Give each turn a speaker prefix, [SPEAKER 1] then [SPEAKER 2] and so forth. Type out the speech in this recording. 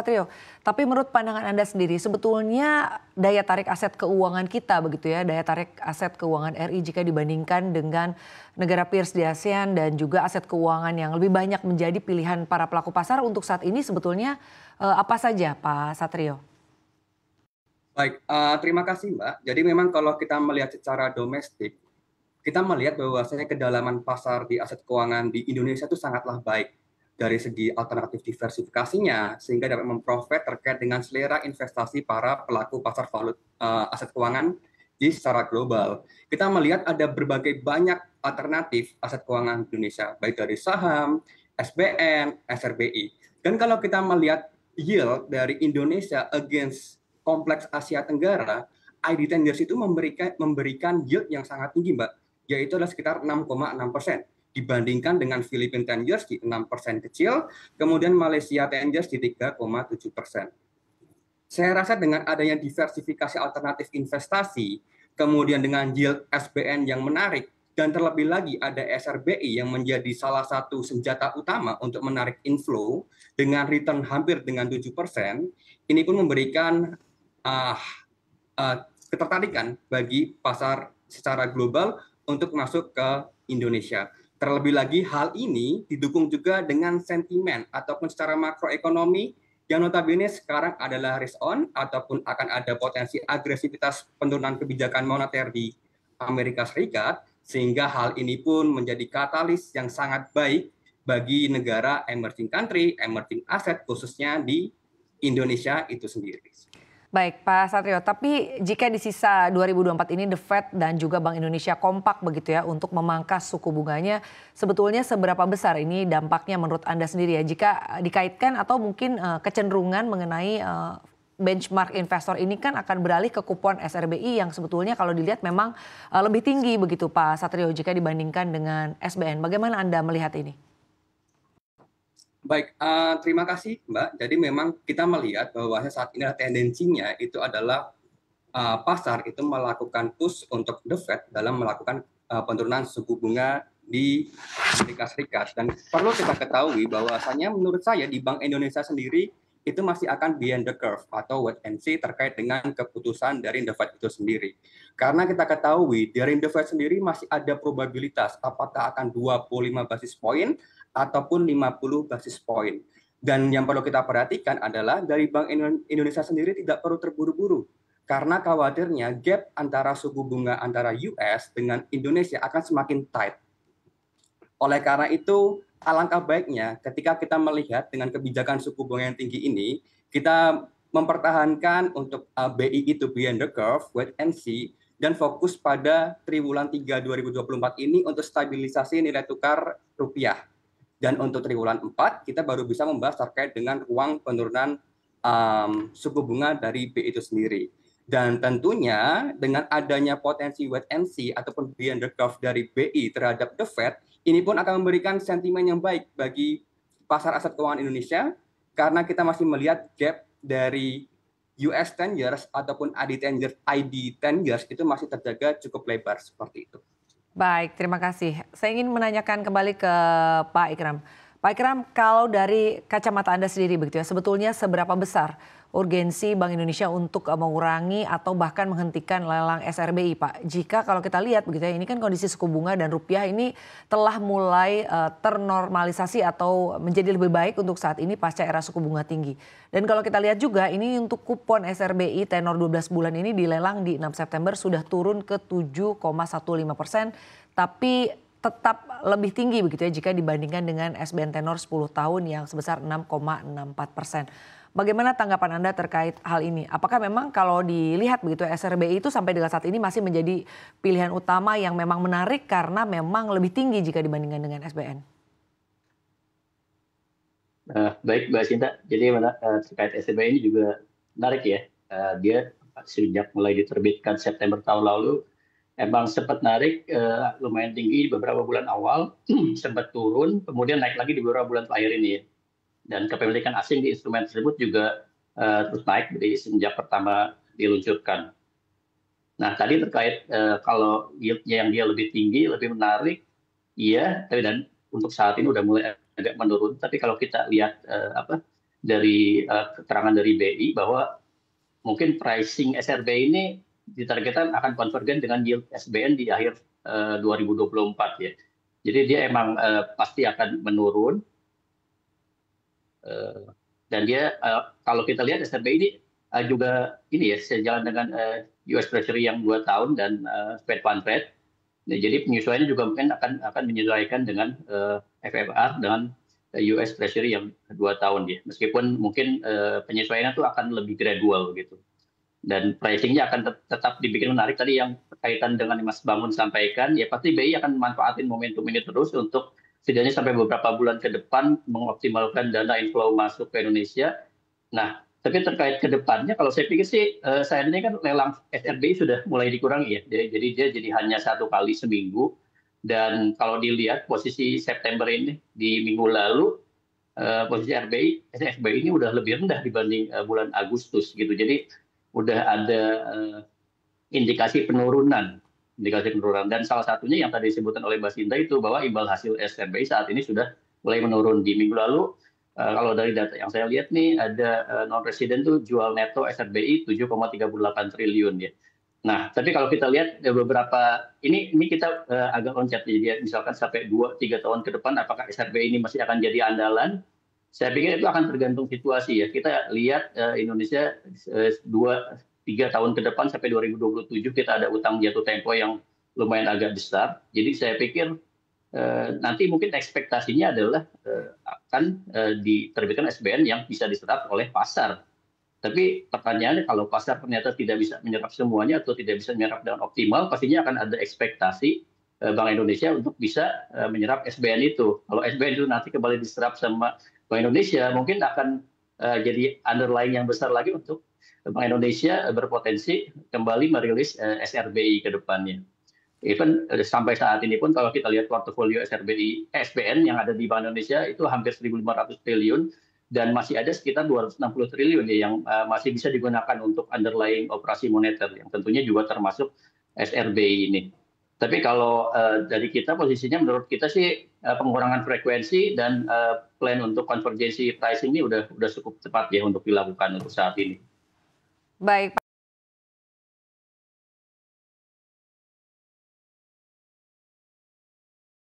[SPEAKER 1] Satrio, tapi menurut pandangan Anda sendiri, sebetulnya daya tarik aset keuangan kita begitu ya, daya tarik aset keuangan RI jika dibandingkan dengan negara peers di ASEAN dan juga aset keuangan yang lebih banyak menjadi pilihan para pelaku pasar untuk saat ini sebetulnya apa saja Pak Satrio?
[SPEAKER 2] Baik, terima kasih Mbak. Jadi memang kalau kita melihat secara domestik, kita melihat bahwasanya kedalaman pasar di aset keuangan di Indonesia itu sangatlah baik dari segi alternatif diversifikasinya, sehingga dapat memprofit terkait dengan selera investasi para pelaku pasar aset keuangan di secara global. Kita melihat ada berbagai banyak alternatif aset keuangan Indonesia, baik dari saham, SBN, SRBI. Dan kalau kita melihat yield dari Indonesia against kompleks Asia Tenggara, ID Tenders itu memberikan yield yang sangat tinggi, Mbak, yaitu adalah sekitar 6,6%. Dibandingkan dengan Filipina 10 years di 6% kecil, kemudian Malaysia 10 years di 3,7%. Saya rasa dengan adanya diversifikasi alternatif investasi, kemudian dengan yield SBN yang menarik, dan terlebih lagi ada SRBI yang menjadi salah satu senjata utama untuk menarik inflow dengan return hampir dengan 7%, ini pun memberikan ketertarikan bagi pasar secara global untuk masuk ke Indonesia. Terlebih lagi hal ini didukung juga dengan sentimen ataupun secara makroekonomi yang notabene sekarang adalah risk on ataupun akan ada potensi agresivitas penurunan kebijakan moneter di Amerika Serikat, sehingga hal ini pun menjadi katalis yang sangat baik bagi negara emerging country, emerging asset khususnya di Indonesia itu sendiri.
[SPEAKER 1] Baik Pak Satrio, tapi jika di sisa 2024 ini The Fed dan juga Bank Indonesia kompak begitu ya untuk memangkas suku bunganya, sebetulnya seberapa besar ini dampaknya menurut Anda sendiri ya jika dikaitkan atau mungkin kecenderungan mengenai benchmark investor ini kan akan beralih ke kupon SRBI yang sebetulnya kalau dilihat memang lebih tinggi begitu Pak Satrio jika dibandingkan dengan SBN. Bagaimana Anda melihat ini?
[SPEAKER 2] Baik, terima kasih Mbak. Jadi memang kita melihat bahwa saat ini tendensinya itu adalah pasar itu melakukan push untuk The Fed dalam melakukan penurunan suku bunga di Amerika Serikat. Dan perlu kita ketahui bahwasanya menurut saya di Bank Indonesia sendiri itu masih akan behind the curve atau wait and see terkait dengan keputusan dari The Fed itu sendiri. Karena kita ketahui dari The Fed sendiri masih ada probabilitas apakah akan 25 basis point ataupun 50 basis point. Dan yang perlu kita perhatikan adalah dari Bank Indonesia sendiri tidak perlu terburu-buru. Karena khawatirnya gap antara suku bunga antara US dengan Indonesia akan semakin tight. Oleh karena itu, alangkah baiknya ketika kita melihat dengan kebijakan suku bunga yang tinggi ini, kita mempertahankan untuk BI itu behind the curve, wait and see, dan fokus pada triwulan 3 2024 ini untuk stabilisasi nilai tukar rupiah. Dan untuk triwulan 4, kita baru bisa membahas terkait dengan ruang penurunan suku bunga dari BI itu sendiri. Dan tentunya dengan adanya potensi wait and see ataupun behind the curve dari BI terhadap The Fed, ini pun akan memberikan sentimen yang baik bagi pasar aset keuangan Indonesia karena kita masih melihat gap dari US 10 years ataupun ID 10 years itu masih terjaga cukup lebar seperti itu.
[SPEAKER 1] Baik, terima kasih. Saya ingin menanyakan kembali ke Pak Ikram. Pak Ikram, kalau dari kacamata Anda sendiri begitu ya, sebetulnya seberapa besar urgensi Bank Indonesia untuk mengurangi atau bahkan menghentikan lelang SRBI, Pak? Jika kalau kita lihat begitu ya, ini kan kondisi suku bunga dan rupiah ini telah mulai ternormalisasi atau menjadi lebih baik untuk saat ini pasca era suku bunga tinggi. Dan kalau kita lihat juga ini untuk kupon SRBI tenor 12 bulan ini dilelang di 6 September sudah turun ke 7,15%, tapi tetap lebih tinggi begitu ya jika dibandingkan dengan SBN tenor 10 tahun yang sebesar 6,64%. Bagaimana tanggapan Anda terkait hal ini? Apakah memang kalau dilihat begitu SRBI itu sampai dengan saat ini masih menjadi pilihan utama yang memang menarik karena memang lebih tinggi jika dibandingkan dengan SBN?
[SPEAKER 3] Baik Mbak Sinta, jadi terkait SRBI ini juga menarik ya. Dia sejak mulai diterbitkan September tahun lalu emang sempat narik lumayan tinggi beberapa bulan awal, sempat turun, kemudian naik lagi di beberapa bulan terakhir ini ya. Dan kepemilikan asing di instrumen tersebut juga terus naik dari sejak pertama diluncurkan. Nah tadi terkait kalau yieldnya yang dia lebih tinggi, lebih menarik, iya, dan untuk saat ini udah mulai agak menurun. Tapi kalau kita lihat dari keterangan dari BI bahwa mungkin pricing SRBI ini ditargetkan akan konvergen dengan yield SBN di akhir 2024 ya. Jadi dia emang pasti akan menurun. Dan dia kalau kita lihat SRBI ini juga ini ya sejalan dengan US Treasury yang 2 tahun dan Fed Fund Rate. Nah, jadi penyesuaiannya juga mungkin akan menyesuaikan dengan FFR dengan US Treasury yang 2 tahun ya. Meskipun mungkin penyesuaiannya itu akan lebih gradual gitu. Dan pricingnya akan tetap dibikin menarik. Tadi yang berkaitan dengan Mas Bangun sampaikan, ya pasti BI akan memanfaatin momentum ini terus untuk setidaknya sampai beberapa bulan ke depan mengoptimalkan dana inflow masuk ke Indonesia. Nah, tapi terkait ke depannya, kalau saya pikir sih, saat ini kan lelang SRBI sudah mulai dikurangi ya. Jadi dia jadi hanya 1 kali seminggu. Dan kalau dilihat posisi September ini di minggu lalu, posisi SRBI ini udah lebih rendah dibanding bulan Agustus gitu. Jadi udah ada indikasi penurunan. Dan salah satunya yang tadi disebutkan oleh Mbak Sinta itu bahwa imbal hasil SRBI saat ini sudah mulai menurun. Di minggu lalu, kalau dari data yang saya lihat nih, ada non-resident tuh jual neto SRBI 7,38 triliun ya. Nah, tapi kalau kita lihat beberapa, ini kita agak loncat, jadi misalkan sampai 2-3 tahun ke depan, apakah SRBI ini masih akan jadi andalan? Saya pikir itu akan tergantung situasi ya. Kita lihat Indonesia 2-3 tahun ke depan sampai 2027 kita ada utang jatuh tempo yang lumayan agak besar. Jadi saya pikir nanti mungkin ekspektasinya adalah akan diterbitkan SBN yang bisa diserap oleh pasar. Tapi pertanyaannya kalau pasar ternyata tidak bisa menyerap semuanya atau tidak bisa menyerap dengan optimal, pastinya akan ada ekspektasi Bank Indonesia untuk bisa menyerap SBN itu. Kalau SBN itu nanti kembali diserap sama Bank Indonesia, mungkin akan jadi underlying yang besar lagi untuk Bank Indonesia berpotensi kembali merilis SRBI ke depannya. Even sampai saat ini pun kalau kita lihat portofolio SBN yang ada di Bank Indonesia itu hampir 1.500 triliun dan masih ada sekitar 260 triliun ya, yang masih bisa digunakan untuk underlying operasi moneter yang tentunya juga termasuk SRBI ini. Tapi kalau dari kita posisinya menurut kita sih pengurangan frekuensi dan plan untuk konvergensi pricing ini udah cukup tepat ya untuk dilakukan untuk saat ini.
[SPEAKER 1] Baik.